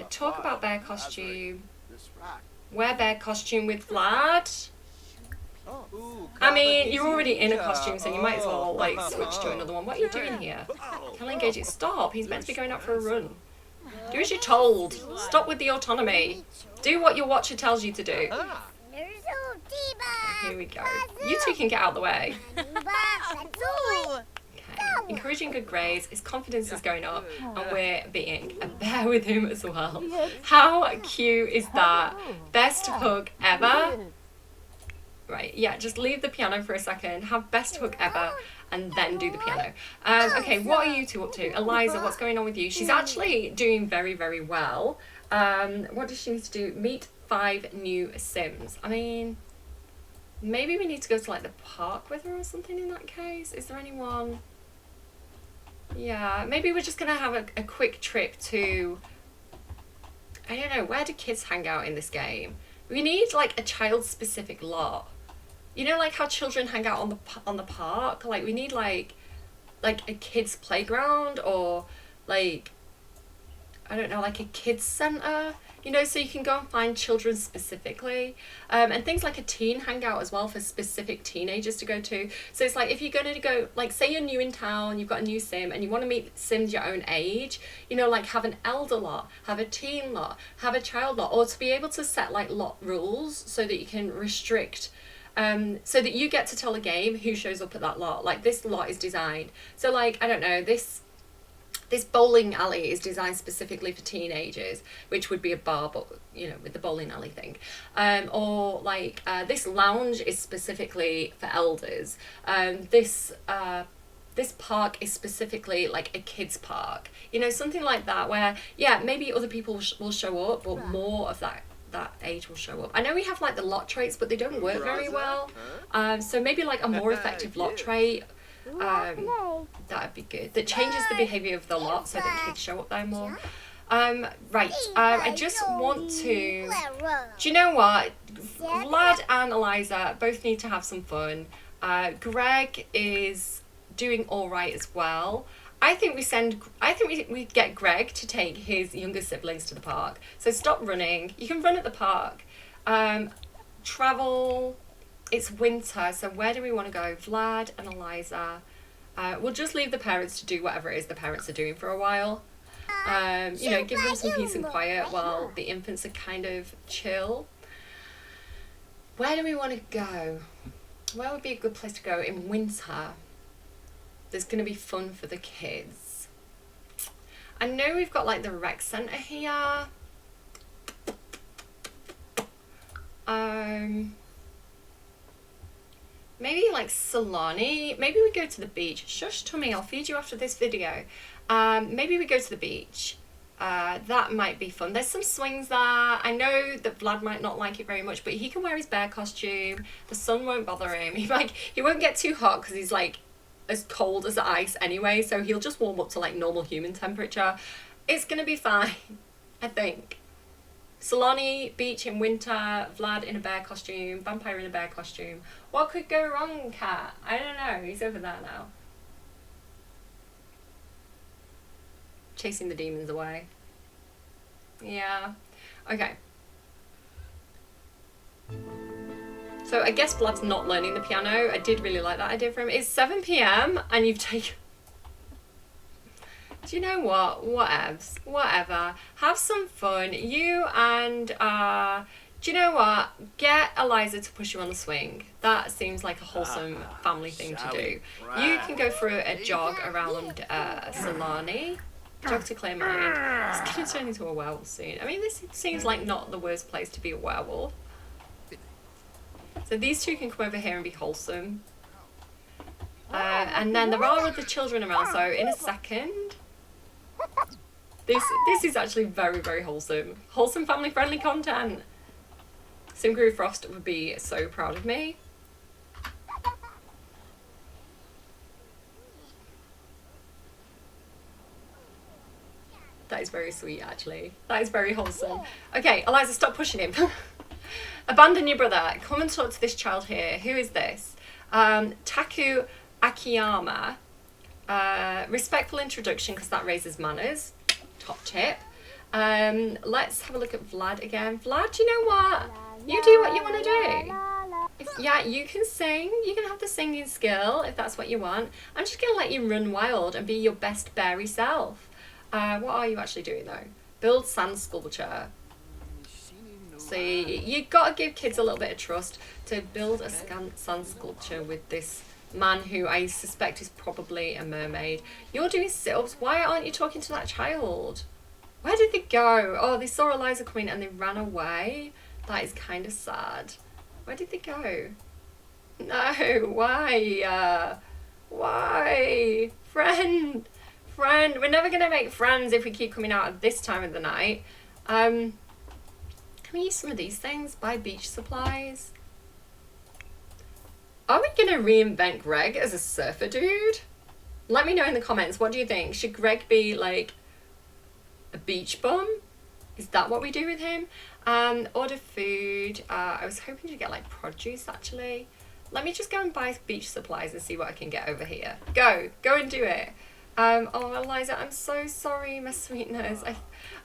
talk about bear costume, wear bear costume with Vlad. I mean, you're already in a costume, so you might as well, like, switch to another one. What are you doing here? Tell engage it. Stop. He's meant to be going out for a run. Do as you're told. Stop with the autonomy. Do what your watcher tells you to do. Here we go. You two can get out of the way. Okay. Encouraging good grades. His confidence is going up, and we're being a bear with him as well. How cute is that? Best hug ever. Right, yeah, just leave the piano for a second, have best hook ever, and then do the piano. Okay, what are you two up to? Eliza, what's going on with you? She's actually doing very, very well. What does she need to do? Meet 5 new Sims. I mean, maybe we need to go to, like, the park with her or something in that case. Is there anyone? Yeah, maybe we're just going to have a quick trip to, I don't know, where do kids hang out in this game? We need, like, a child-specific lot. You know, like how children hang out on the park? Like, we need, like a kids' playground, or, like, I don't know, like a kids' centre, you know, so you can go and find children specifically. And things like a teen hangout as well for specific teenagers to go to. So it's like, if you're going to go, like, say you're new in town, you've got a new sim, and you want to meet Sims your own age, you know, like, have an elder lot, have a teen lot, have a child lot, or to be able to set, like, lot rules so that you can restrict, so that you get to tell a game who shows up at that lot. Like, this lot is designed. So, like, I don't know, this bowling alley is designed specifically for teenagers, which would be a bar, but, you know, with the bowling alley thing. Or, like, this lounge is specifically for elders. This park is specifically, like, a kids park. You know, something like that where, yeah, maybe other people will show up, but more of that age will show up. I know we have, like, the lot traits, but they don't work very well. So maybe, like, a more effective lot trait, that'd be good. That changes the behaviour of the lot so that kids show up there more. Right, I just want to... Do you know what? Vlad and Eliza both need to have some fun. Greg is doing all right as well. I think we get Greg to take his younger siblings to the park. So stop running. You can run at the park. Travel. It's winter, so where do we want to go? Vlad and Eliza. We'll just leave the parents to do whatever it is the parents are doing for a while. You know, give them some peace and quiet while the infants are kind of chill. Where do we want to go? Where would be a good place to go in winter? There's going to be fun for the kids. I know we've got, like, the rec centre here. Maybe, like, Solani. Maybe we go to the beach. Shush, Tummy, I'll feed you after this video. Maybe we go to the beach. That might be fun. There's some swings there. I know that Vlad might not like it very much, but he can wear his bear costume. The sun won't bother him. He won't get too hot because he's, like, as cold as ice anyway, so he'll just warm up to, like, normal human temperature. It's gonna be fine, I think. Solani, beach in winter, Vlad in a bear costume, vampire in a bear costume. What could go wrong, Cat? I don't know. He's over there now. Chasing the demons away. Yeah. Okay. So I guess Vlad's not learning the piano. I did really like that idea for him. It's 7 p.m. and you've taken... Do you know what? Whatevs. Whatever. Have some fun. You and, do you know what? Get Eliza to push you on the swing. That seems like a wholesome family thing to do. You can go for a jog around Solani. Jog to clear mind. It's going to turn into a werewolf soon. I mean, this seems like not the worst place to be a werewolf. So these two can come over here and be wholesome. And then there are other children around, so in a second... This is actually very, very wholesome. Wholesome, family-friendly content. Simgrew Frost would be so proud of me. That is very sweet, actually. That is very wholesome. Okay, Eliza, stop pushing him. Abandon your brother. Come and talk to this child here. Who is this? Taku Akiyama. Respectful introduction, because that raises manners. Top tip. Let's have a look at Vlad again. Vlad, do you know what? You do what you want to do. Yeah, you can sing. You can have the singing skill if that's what you want. I'm just going to let you run wild and be your best berry self. What are you actually doing though? Build sand sculpture. So you got to give kids a little bit of trust to build a sand sculpture with this man who I suspect is probably a mermaid. You're doing sit-ups. Why aren't you talking to that child? Where did they go? Oh, they saw Eliza coming and they ran away. That is kind of sad. Where did they go? No, why? Why? Friend, we're never gonna make friends if we keep coming out at this time of the night. Can we use some of these things? Buy beach supplies. Are we gonna reinvent Greg as a surfer dude? Let me know in the comments. What do you think? Should Greg be like a beach bum? Is that what we do with him? Order food. I was hoping to get like produce actually. Let me just go and buy beach supplies and see what I can get over here. Go and do it. Oh, Eliza, I'm so sorry, my sweetness.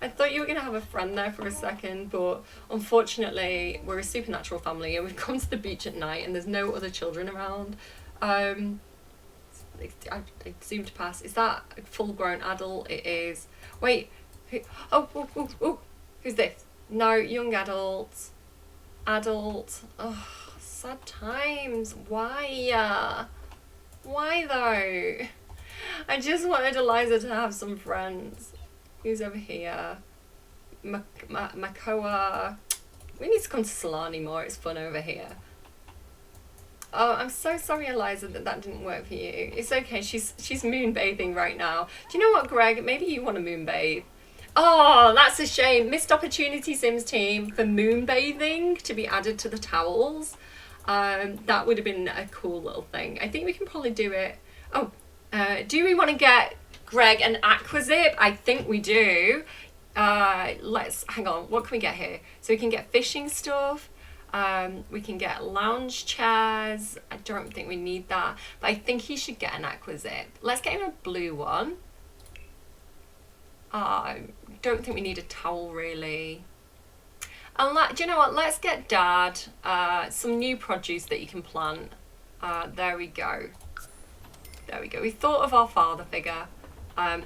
I thought you were going to have a friend there for a second, but unfortunately, we're a supernatural family and we've come to the beach at night and there's no other children around. I zoomed past. Is that a full-grown adult? It is. Wait. Oh. Who's this? No, young adult. Adult. Oh, sad times. Why? Why though? I just wanted Eliza to have some friends. Who's over here? Makoa. We need to come to Solani more. It's fun over here. Oh, I'm so sorry, Eliza, that didn't work for you. It's okay. She's moonbathing right now. Do you know what, Greg? Maybe you want to moonbathe. Oh, that's a shame. Missed opportunity, Sims team, for moonbathing to be added to the towels. That would have been a cool little thing. I think we can probably do it. Oh, do we want to get Greg an aquazip? I think we do. Let's hang on. What can we get here? So we can get fishing stuff. We can get lounge chairs. I don't think we need that, but I think he should get an aquazip. Let's get him a blue one. I don't think we need a towel really. And do you know what? Let's get Dad some new produce that you can plant. There we go. There we go. We thought of our father figure.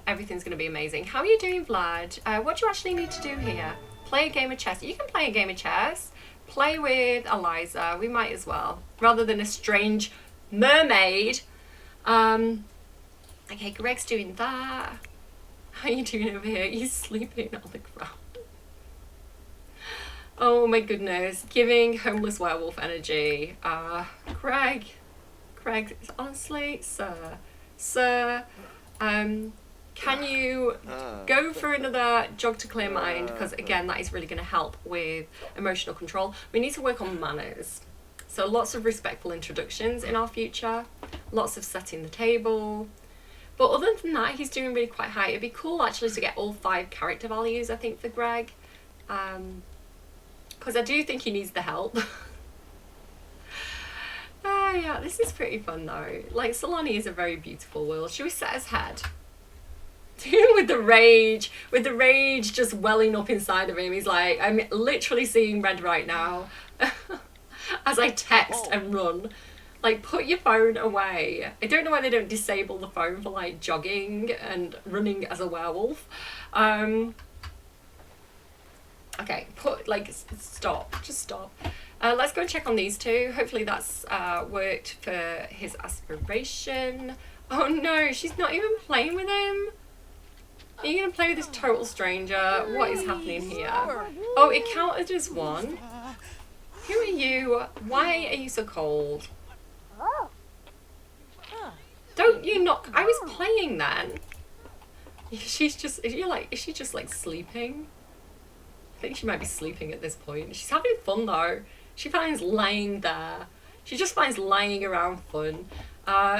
Everything's going to be amazing. How are you doing, Vlad? What do you actually need to do here? Play a game of chess. You can play a game of chess. Play with Eliza. We might as well. Rather than a strange mermaid. Okay, Greg's doing that. How are you doing over here? He's sleeping on the ground. Oh my goodness. Giving homeless werewolf energy. Greg, honestly, sir, can you go for another jog to clear mind? Because again, that is really going to help with emotional control. We need to work on manners. So lots of respectful introductions in our future. Lots of setting the table. But other than that, he's doing really quite high. It'd be cool actually to get all 5 character values, I think, for Greg. Because I do think he needs the help. Yeah, this is pretty fun though. Like, Solani is a very beautiful world. Should we set his head? with the rage just welling up inside of him. He's like, I'm literally seeing red right now. As I text and run. Like, put your phone away. I don't know why they don't disable the phone for like jogging and running as a werewolf. Okay, stop. Just stop. Let's go and check on these two. Hopefully that's worked for his aspiration. Oh no, she's not even playing with him. Are you going to play with this total stranger? What is happening here? Oh, it counted as 1. Who are you? Why are you so cold? Don't you not? I was playing then. Is she just like sleeping? I think she might be sleeping at this point. She's having fun though. She finds lying there. She just finds lying around fun.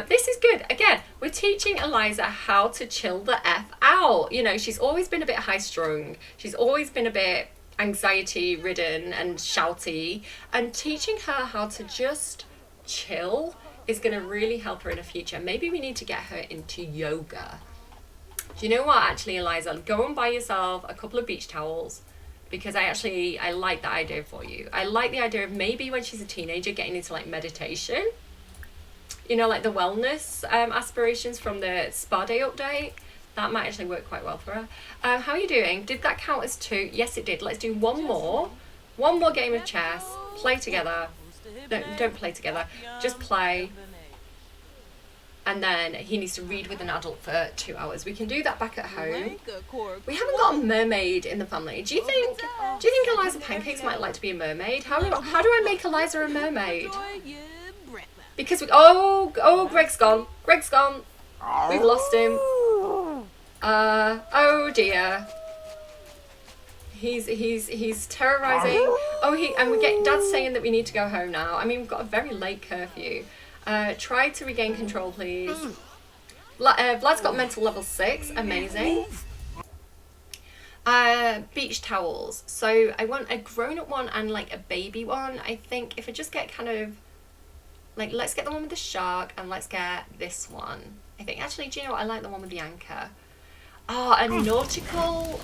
This is good. Again, we're teaching Eliza how to chill the F out. You know, she's always been a bit high strung. She's always been a bit anxiety ridden and shouty. And teaching her how to just chill is going to really help her in the future. Maybe we need to get her into yoga. Do you know what, actually, Eliza? Go and buy yourself a couple of beach towels. because I like that idea for you. I like the idea of maybe when she's a teenager getting into like meditation, you know, like the wellness aspirations from the spa day update. That might actually work quite well for her. How are you doing? Did that count as 2? Yes, it did. Let's do one more. One more game of chess. Play together. No, don't play together. Just play. And then he needs to read with an adult for 2 hours. We can do that back at home. We haven't got a mermaid in the family. Do you think Eliza Pancakes might like to be a mermaid? How do I make Eliza a mermaid? Because Greg's gone. Greg's gone. We've lost him. Oh dear. He's terrorizing. And we get Dad's saying that we need to go home now. I mean, we've got a very late curfew. Try to regain control, please. Vlad's got mental level 6. Amazing. Beach towels. So I want a grown-up one and like a baby one. I think if I just get kind of like, let's get the one with the shark and let's get this one. I think actually, do you know what? I like the one with the anchor. Oh, a nautical.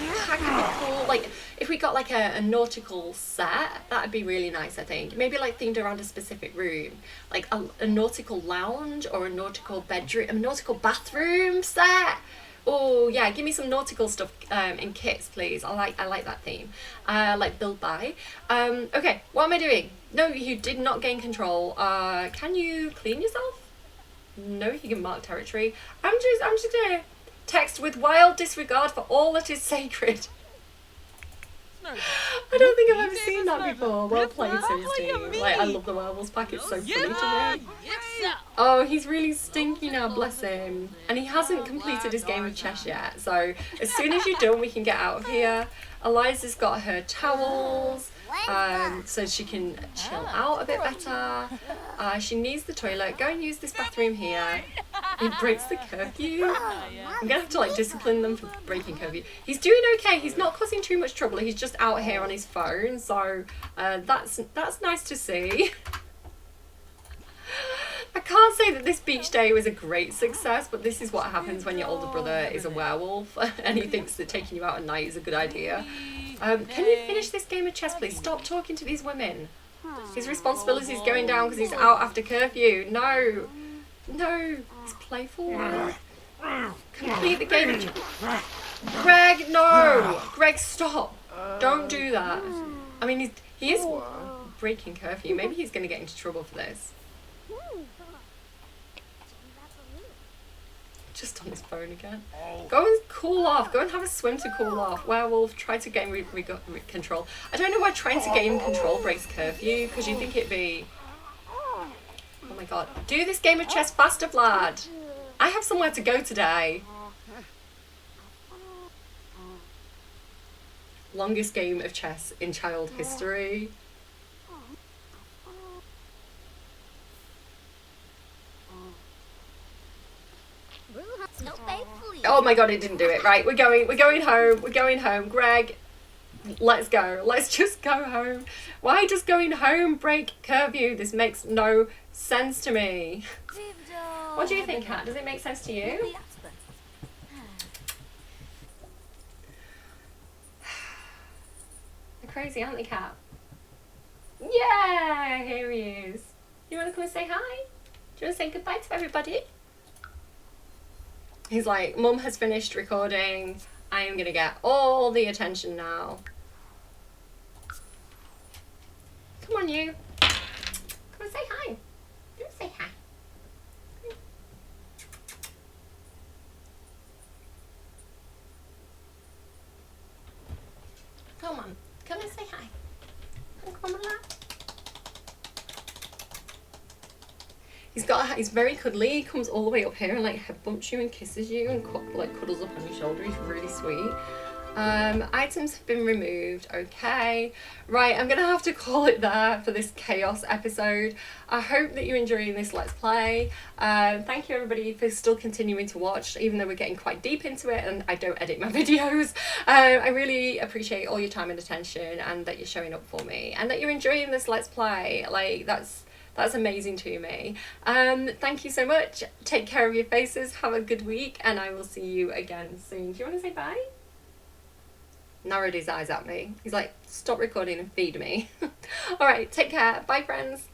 That could be cool. Like if we got like a nautical set, that'd be really nice. I think maybe like themed around a specific room, like a nautical lounge or a nautical bedroom, a nautical bathroom set. Oh yeah, give me some nautical stuff in kits, please. I like that theme. Like build by. Okay, what am I doing? No, you did not gain control. Can you clean yourself? No, you can mark territory. I'm just gonna text with wild disregard for all that is sacred. I don't think I've ever seen that before. Well played, Sims team. Like, I love the werewolves pack, it's so funny to me. Oh, he's really stinky now, bless him. And he hasn't completed his game of chess yet, so as soon as you're done, we can get out of here. Eliza's got her towels, so she can chill out a bit better. She needs the toilet. Go and use this bathroom here. He breaks the curfew. I'm gonna have to like discipline them for breaking curfew. He's doing okay. He's not causing too much trouble. He's just out here on his phone, so that's nice to see. I can't say that this beach day was a great success, but this is what happens when your older brother is a werewolf and he thinks that taking you out at night is a good idea. Can you finish this game of chess, please? Stop talking to these women. His responsibility is going down because he's out after curfew. No. No. He's playful. Complete the game of chess. Greg, no. Greg, stop. Don't do that. I mean, he is breaking curfew. Maybe he's going to get into trouble for this. Just on his phone again. Go and cool off. Go and have a swim to cool off. Werewolf, try to gain control. I don't know why trying to gain control breaks curfew, because you think it'd be... Oh my god. Do this game of chess faster, Vlad. I have somewhere to go today. Longest game of chess in child history. Oh my god, it didn't do it. Right, we're going home. Greg, let's go. Let's just go home. Why does going home break curfew? This makes no sense to me. What do you think, Kat? Does it make sense to you? They're crazy, aren't they, Kat? Yeah, here he is. You want to come and say hi? Do you want to say goodbye to everybody? He's like, Mum has finished recording. I am going to get all the attention now. Come on, you. Come and say hi. Come and say hi. Come on. Come and say hi. Come on, love. He's very cuddly. He comes all the way up here and like head bumps you and kisses you and like cuddles up on your shoulder. He's really sweet. Items have been removed. Okay, right, I'm gonna have to call it there for this chaos episode. I hope that you're enjoying this Let's Play. Thank you everybody for still continuing to watch, even though we're getting quite deep into it and I don't edit my videos. I really appreciate all your time and attention, and that you're showing up for me and that you're enjoying this Let's Play. Like, that's amazing to me. Thank you so much. Take care of your faces. Have a good week, and I will see you again soon. Do you want to say bye? narrowed his eyes at me. He's like, stop recording and feed me. All right, take care. Bye, friends.